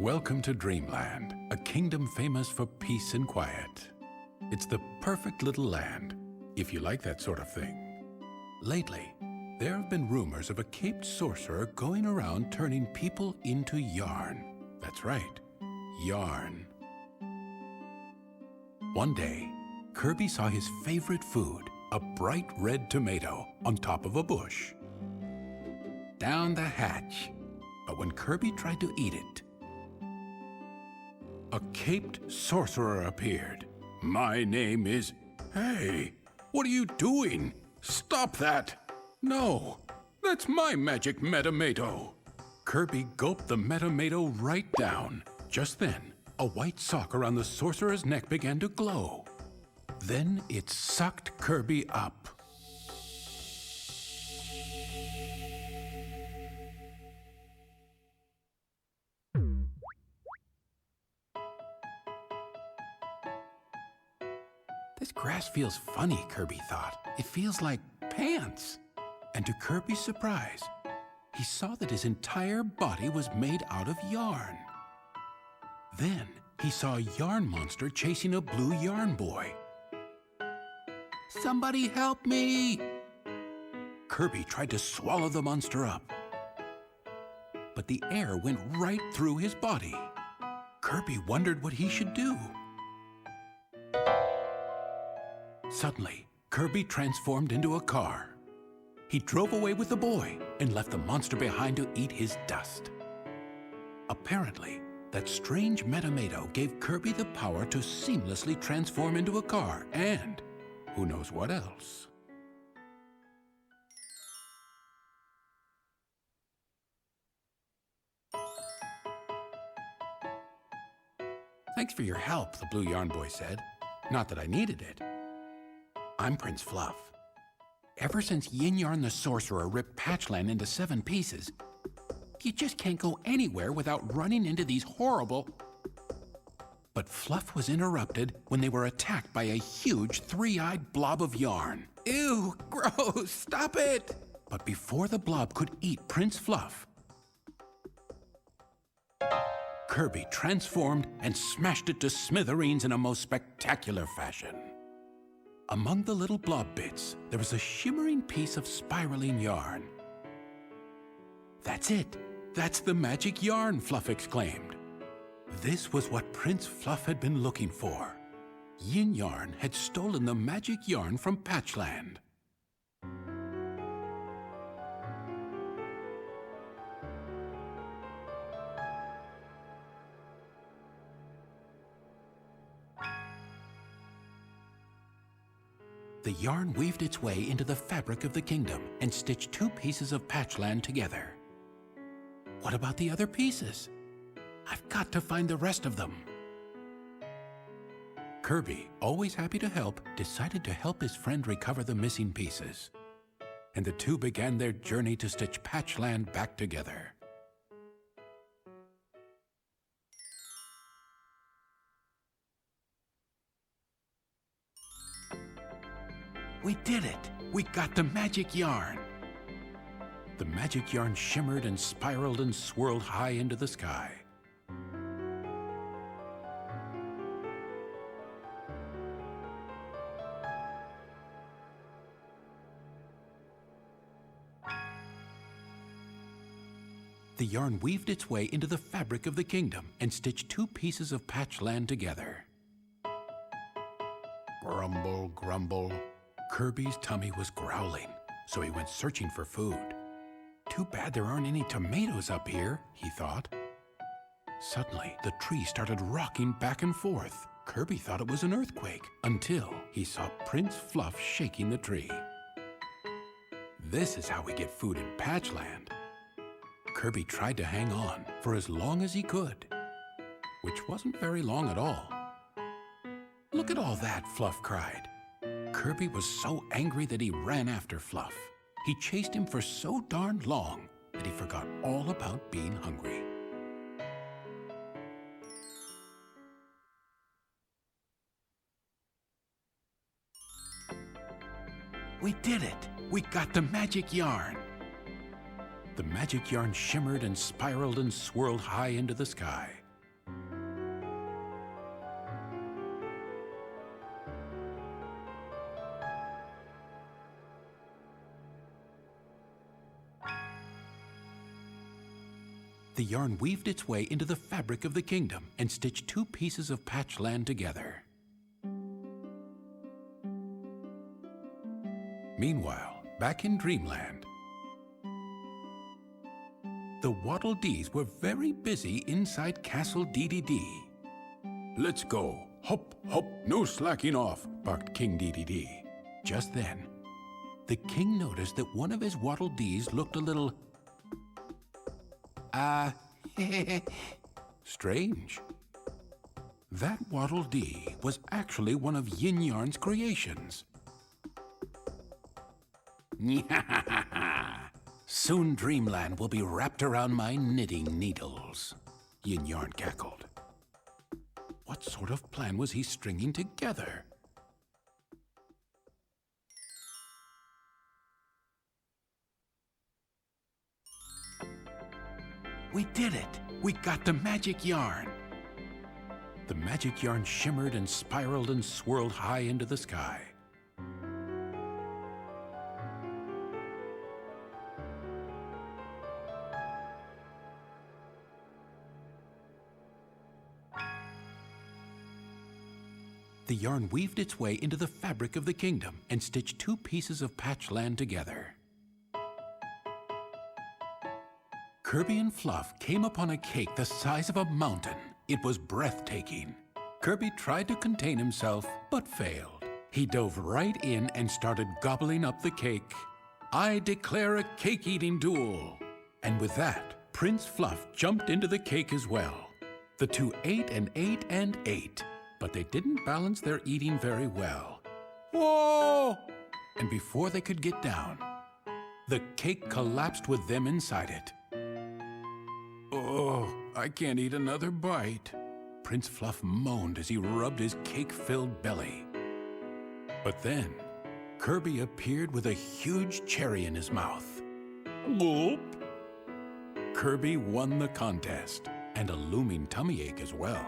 Welcome to Dreamland, a kingdom famous for peace and quiet. It's the perfect little land, if you like that sort of thing. Lately, there have been rumors of a caped sorcerer going around turning people into yarn. That's right, yarn. One day, Kirby saw his favorite food, a bright red tomato, on top of a bush. Down the hatch. But when Kirby tried to eat it, a caped sorcerer appeared. My name is... Hey, what are you doing? Stop that! No, that's my magic metamato. Kirby gulped the metamato right down. Just then, a white sock around the sorcerer's neck began to glow. Then it sucked Kirby up. This grass feels funny, Kirby thought. It feels like pants. And to Kirby's surprise, he saw that his entire body was made out of yarn. Then he saw a yarn monster chasing a blue yarn boy. Somebody help me! Kirby tried to swallow the monster up. But the air went right through his body. Kirby wondered what he should do. Suddenly, Kirby transformed into a car. He drove away with the boy and left the monster behind to eat his dust. Apparently, that strange metamato gave Kirby the power to seamlessly transform into a car and who knows what else. Thanks for your help, the blue yarn boy said. Not that I needed it. I'm Prince Fluff. Ever since Yin Yarn the sorcerer ripped Patchland into 7 pieces, you just can't go anywhere without running into these horrible... But Fluff was interrupted when they were attacked by a huge 3-eyed blob of yarn. Ew, gross, stop it! But before the blob could eat Prince Fluff, Kirby transformed and smashed it to smithereens in a most spectacular fashion. Among the little blob bits, there was a shimmering piece of spiraling yarn. That's it! That's the magic yarn, Fluff exclaimed. This was what Prince Fluff had been looking for. Yin Yarn had stolen the magic yarn from Patchland. The yarn weaved its way into the fabric of the kingdom and stitched 2 pieces of Patchland together. What about the other pieces? I've got to find the rest of them. Kirby, always happy to help, decided to help his friend recover the missing pieces. And the two began their journey to stitch Patchland back together. We did it! We got the magic yarn! The magic yarn shimmered and spiraled and swirled high into the sky. The yarn weaved its way into the fabric of the kingdom and stitched 2 pieces of Patchland together. Grumble, grumble. Kirby's tummy was growling, so he went searching for food. Too bad there aren't any tomatoes up here, he thought. Suddenly, the tree started rocking back and forth. Kirby thought it was an earthquake until he saw Prince Fluff shaking the tree. This is how we get food in Patchland. Kirby tried to hang on for as long as he could, which wasn't very long at all. Look at all that, Fluff cried. Kirby was so angry that he ran after Fluff. He chased him for so darn long that he forgot all about being hungry. We did it! We got the magic yarn! The magic yarn shimmered and spiraled and swirled high into the sky. The yarn weaved its way into the fabric of the kingdom and stitched two pieces of patch land together. Meanwhile, back in Dreamland, the Waddle Dees were very busy inside Castle DDD. "Let's go! Hop, hop, no slacking off!" barked King DDD. Just then, the king noticed that one of his Waddle Dees looked a little... strange. That Waddle Dee was actually one of Yin Yarn's creations. "Soon Dreamland will be wrapped around my knitting needles," Yin Yarn cackled. What sort of plan was he stringing together? "We did it! We got the magic yarn!" The magic yarn shimmered and spiraled and swirled high into the sky. The yarn weaved its way into the fabric of the kingdom and stitched two pieces of patch land together. Kirby and Fluff came upon a cake the size of a mountain. It was breathtaking. Kirby tried to contain himself, but failed. He dove right in and started gobbling up the cake. "I declare a cake-eating duel!" And with that, Prince Fluff jumped into the cake as well. The two ate and ate and ate, but they didn't balance their eating very well. Whoa! And before they could get down, the cake collapsed with them inside it. "Oh, I can't eat another bite," Prince Fluff moaned as he rubbed his cake-filled belly. But then, Kirby appeared with a huge cherry in his mouth. Gulp! Kirby won the contest, and a looming tummy ache as well.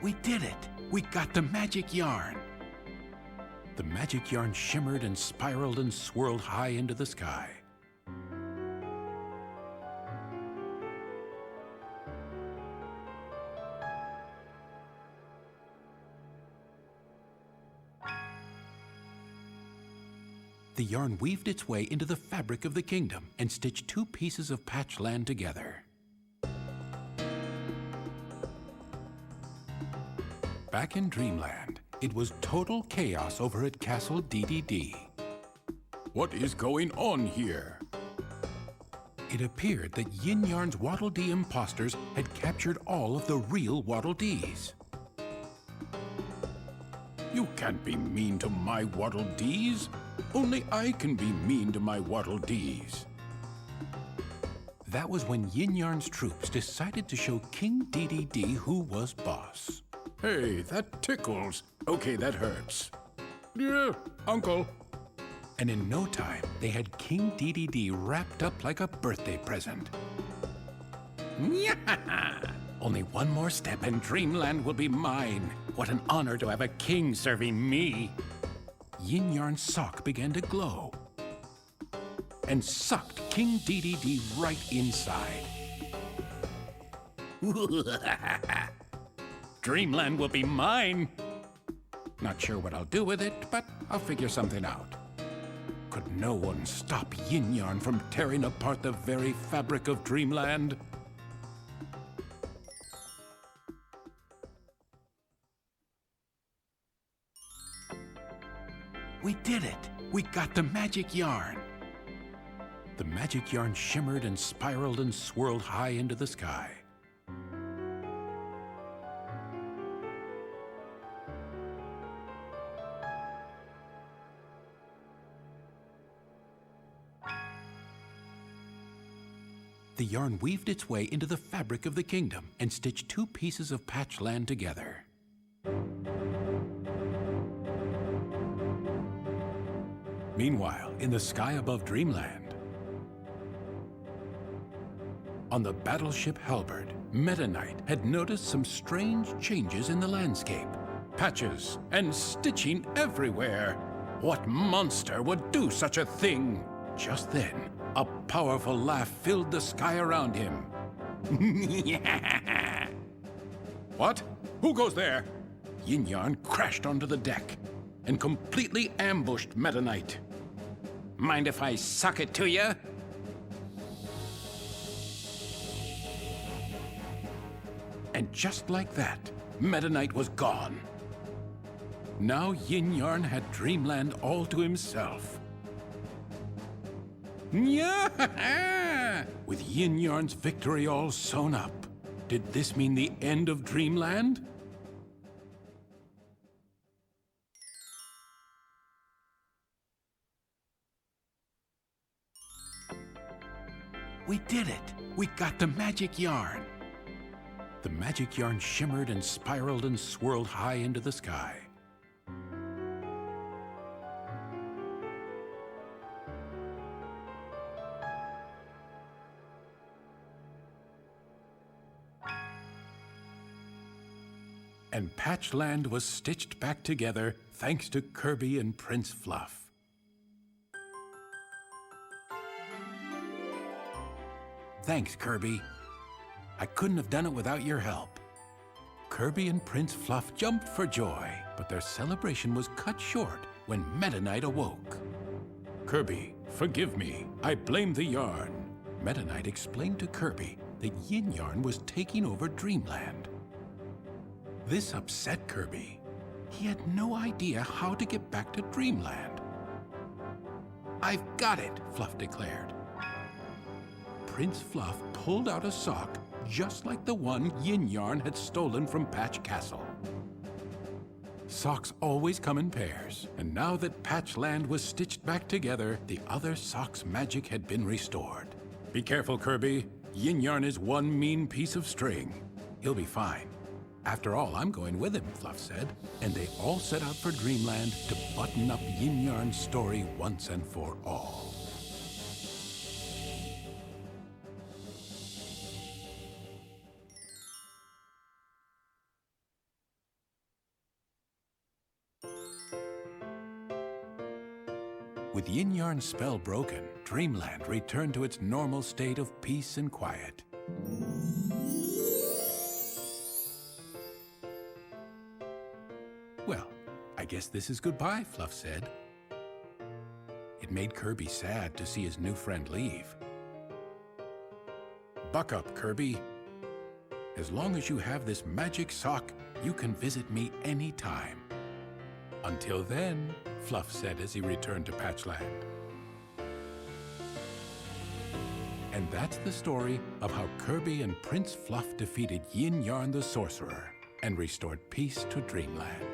"We did it! We got the magic yarn!" The magic yarn shimmered and spiraled and swirled high into the sky. The yarn weaved its way into the fabric of the kingdom and stitched two pieces of patch land together. Back in Dreamland, it was total chaos over at Castle DDD. "What is going on here?" It appeared that Yin Yarn's Waddle Dee imposters had captured all of the real Waddle Dees. "You can't be mean to my Waddle Dees. Only I can be mean to my Waddle Dees." That was when Yin Yarn's troops decided to show King DDD who was boss. "Hey, that tickles. Okay, that hurts." "Yeah, Uncle." And in no time, they had King DDD wrapped up like a birthday present. Only one more step and Dreamland will be mine. What an honor to have a king serving me. Yin Yarn's sock began to glow and sucked King DDD right inside. Dreamland will be mine. Not sure what I'll do with it, but I'll figure something out. Could no one stop Yin Yarn from tearing apart the very fabric of Dreamland? We did it! We got the magic yarn! The magic yarn shimmered and spiraled and swirled high into the sky. The yarn weaved its way into the fabric of the kingdom and stitched two pieces of patch land together. Meanwhile, in the sky above Dreamland, on the battleship Halberd, Meta Knight had noticed some strange changes in the landscape. patches and stitching everywhere. What monster would do such a thing? Just then, a powerful laugh filled the sky around him. What? Who goes there? Yin Yarn crashed onto the deck and completely ambushed Meta Knight. Mind if I suck it to you? And just like that, Meta Knight was gone. Now Yin Yarn had Dreamland all to himself. Yeah! With Yin Yarn's victory all sewn up, did this mean the end of Dreamland? We did it! We got the magic yarn! The magic yarn shimmered and spiraled and swirled high into the sky. And Patchland was stitched back together thanks to Kirby and Prince Fluff. Thanks, Kirby. I couldn't have done it without your help. Kirby and Prince Fluff jumped for joy, but their celebration was cut short when Meta Knight awoke. Kirby, forgive me. I blame the yarn. Meta Knight explained to Kirby that Yin Yarn was taking over Dreamland. This upset Kirby. He had no idea how to get back to Dreamland. I've got it, Fluff declared. Prince Fluff pulled out a sock just like the one Yin Yarn had stolen from Patch Castle. Socks always come in pairs, and now that Patchland was stitched back together, the other sock's magic had been restored. Be careful, Kirby. Yin Yarn is one mean piece of string. He'll be fine. After all, I'm going with him, Fluff said, and they all set out for Dreamland to button up Yin Yarn's story once and for all. With Yin Yarn's spell broken, Dreamland returned to its normal state of peace and quiet. Well, I guess this is goodbye, Fluff said. It made Kirby sad to see his new friend leave. Buck up, Kirby. As long as you have this magic sock, you can visit me anytime. Until then, Fluff said as he returned to Patchland. And that's the story of how Kirby and Prince Fluff defeated Yin Yarn the Sorcerer and restored peace to Dreamland.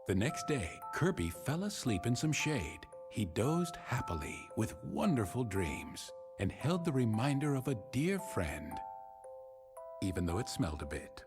The next day, Kirby fell asleep in some shade. He dozed happily with wonderful dreams and held the reminder of a dear friend, even though it smelled a bit.